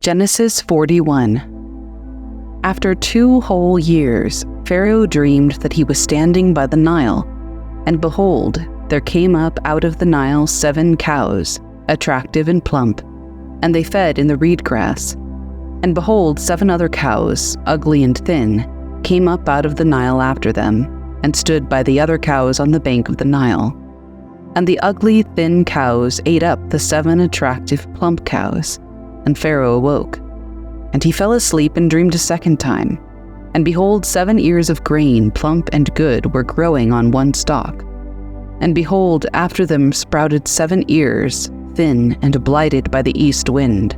Genesis 41. After 2 whole years, Pharaoh dreamed that he was standing by the Nile, and behold, there came up out of the Nile 7 cows, attractive and plump, and they fed in the reed grass. And behold, 7 other cows, ugly and thin, came up out of the Nile after them, and stood by the other cows on the bank of the Nile. And the ugly, thin cows ate up the 7 attractive, plump cows. And Pharaoh awoke. And he fell asleep and dreamed a second time. And behold, 7 ears of grain, plump and good, were growing on one stalk. And behold, after them sprouted 7 ears, thin and blighted by the east wind.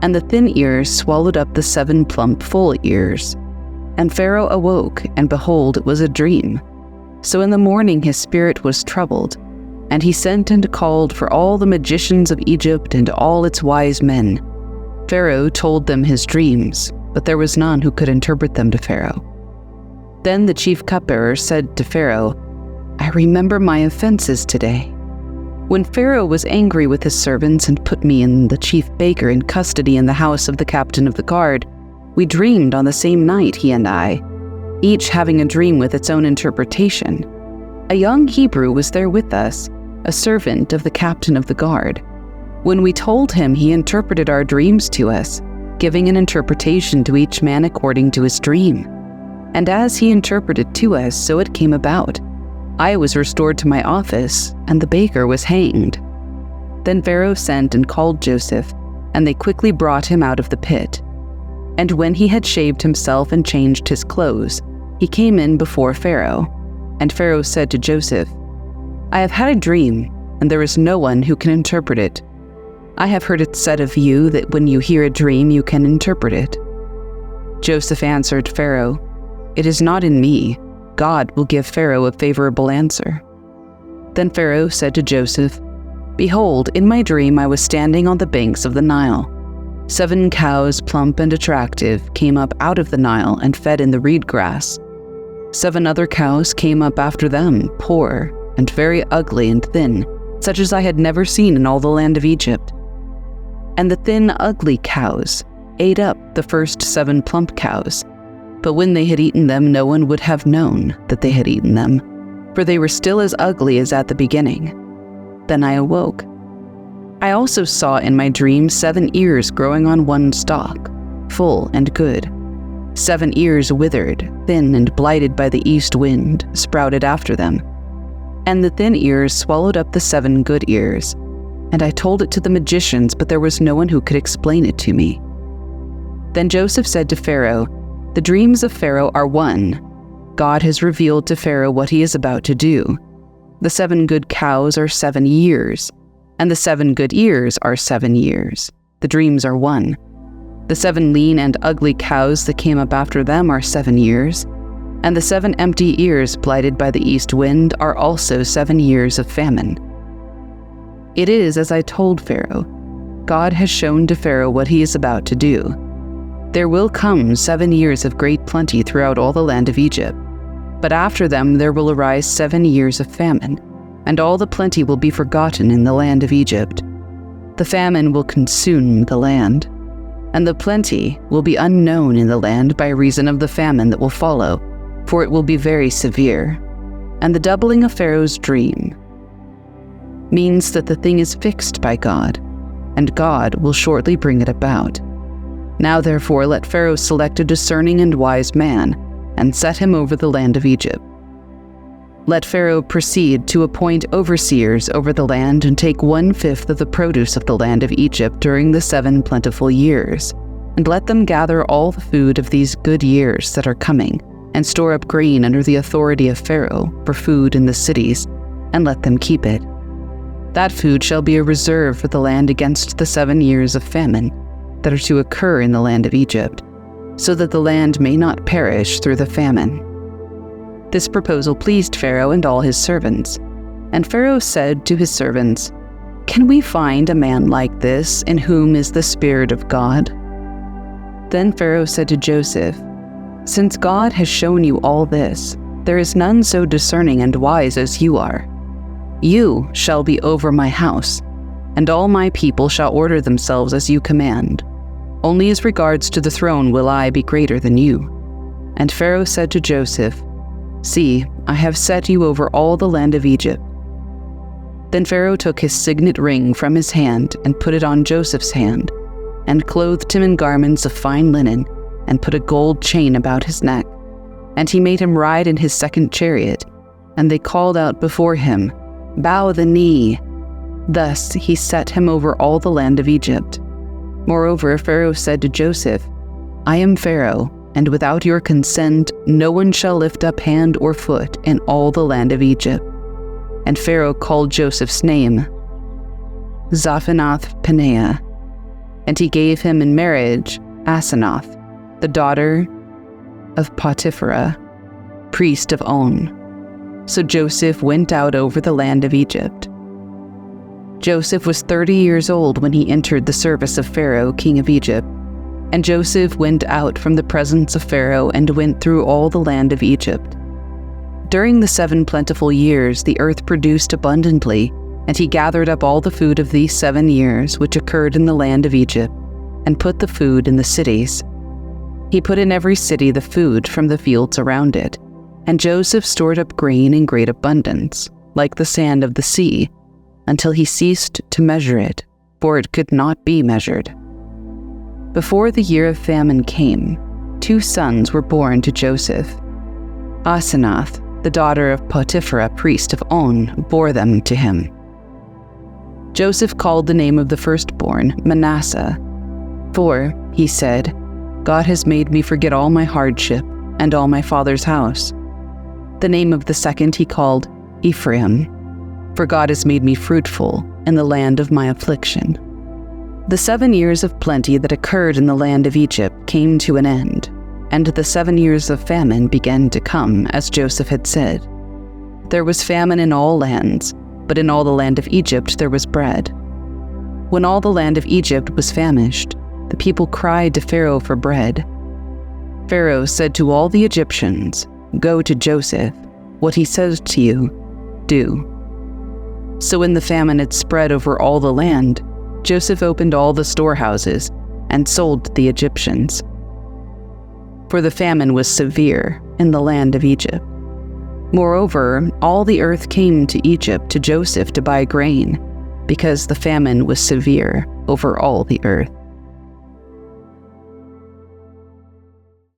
And the thin ears swallowed up the 7 plump, full ears. And Pharaoh awoke, and behold, it was a dream. So in the morning his spirit was troubled, and he sent and called for all the magicians of Egypt and all its wise men. Pharaoh told them his dreams, but there was none who could interpret them to Pharaoh. Then the chief cupbearer said to Pharaoh, "I remember my offenses today. When Pharaoh was angry with his servants and put me and the chief baker in custody in the house of the captain of the guard, we dreamed on the same night, he and I, each having a dream with its own interpretation. A young Hebrew was there with us, a servant of the captain of the guard. When we told him, he interpreted our dreams to us, giving an interpretation to each man according to his dream. And as he interpreted to us, so it came about. I was restored to my office, and the baker was hanged." Then Pharaoh sent and called Joseph, and they quickly brought him out of the pit. And when he had shaved himself and changed his clothes, he came in before Pharaoh. And Pharaoh said to Joseph, "I have had a dream, and there is no one who can interpret it. I have heard it said of you that when you hear a dream, you can interpret it." Joseph answered Pharaoh, "It is not in me. God will give Pharaoh a favorable answer." Then Pharaoh said to Joseph, "Behold, in my dream I was standing on the banks of the Nile. 7 cows, plump and attractive, came up out of the Nile and fed in the reed grass. 7 other cows came up after them, poor and very ugly and thin, such as I had never seen in all the land of Egypt. And the thin, ugly cows ate up the first 7 plump cows. But when they had eaten them, no one would have known that they had eaten them, for they were still as ugly as at the beginning. Then I awoke. I also saw in my dream 7 ears growing on one stalk, full and good. 7 ears withered, thin and blighted by the east wind, sprouted after them. And the thin ears swallowed up the 7 good ears. And I told it to the magicians, but there was no one who could explain it to me." Then Joseph said to Pharaoh, "The dreams of Pharaoh are one. God has revealed to Pharaoh what he is about to do. The 7 good cows are 7 years, and the 7 good ears are 7 years. The dreams are one. The 7 lean and ugly cows that came up after them are 7 years, and the 7 empty ears blighted by the east wind are also 7 years of famine. It is as I told Pharaoh. God has shown to Pharaoh what he is about to do. There will come 7 years of great plenty throughout all the land of Egypt, but after them there will arise 7 years of famine, and all the plenty will be forgotten in the land of Egypt. The famine will consume the land, and the plenty will be unknown in the land by reason of the famine that will follow, for it will be very severe. And the doubling of Pharaoh's dream means that the thing is fixed by God, and God will shortly bring it about. Now therefore let Pharaoh select a discerning and wise man, and set him over the land of Egypt. Let Pharaoh proceed to appoint overseers over the land and take 1/5 of the produce of the land of Egypt during the 7 plentiful years, and let them gather all the food of these good years that are coming, and store up grain under the authority of Pharaoh for food in the cities, and let them keep it. That food shall be a reserve for the land against the 7 years of famine that are to occur in the land of Egypt, so that the land may not perish through the famine." This proposal pleased Pharaoh and all his servants. And Pharaoh said to his servants, "Can we find a man like this in whom is the Spirit of God?" Then Pharaoh said to Joseph, "Since God has shown you all this, there is none so discerning and wise as you are. You shall be over my house, and all my people shall order themselves as you command. Only as regards to the throne will I be greater than you." And Pharaoh said to Joseph, "See, I have set you over all the land of Egypt." Then Pharaoh took his signet ring from his hand and put it on Joseph's hand, and clothed him in garments of fine linen, and put a gold chain about his neck. And he made him ride in his second chariot, and they called out before him, "Bow the knee." Thus he set him over all the land of Egypt. Moreover, Pharaoh said to Joseph, "I am Pharaoh, and without your consent no one shall lift up hand or foot in all the land of Egypt." And Pharaoh called Joseph's name Zaphanath-Paneah, and he gave him in marriage Asenath, the daughter of Potiphera, priest of On. So Joseph went out over the land of Egypt. Joseph was 30 years old when he entered the service of Pharaoh, king of Egypt. And Joseph went out from the presence of Pharaoh and went through all the land of Egypt. During the 7 plentiful years the earth produced abundantly, and he gathered up all the food of these 7 years which occurred in the land of Egypt, and put the food in the cities. He put in every city the food from the fields around it, and Joseph stored up grain in great abundance, like the sand of the sea, until he ceased to measure it, for it could not be measured. Before the year of famine came, 2 sons were born to Joseph. Asenath, the daughter of Potiphera, priest of On, bore them to him. Joseph called the name of the firstborn Manasseh, for, he said, "God has made me forget all my hardship and all my father's house." The name of the second he called Ephraim, for God has made me fruitful in the land of my affliction. The 7 years of plenty that occurred in the land of Egypt came to an end, and the 7 years of famine began to come, as Joseph had said. There was famine in all lands, but in all the land of Egypt there was bread. When all the land of Egypt was famished, the people cried to Pharaoh for bread. Pharaoh said to all the Egyptians, "Go to Joseph. What he says to you, do." So when the famine had spread over all the land, Joseph opened all the storehouses and sold to the Egyptians. For the famine was severe in the land of Egypt. Moreover, all the earth came to Egypt to Joseph to buy grain, because the famine was severe over all the earth.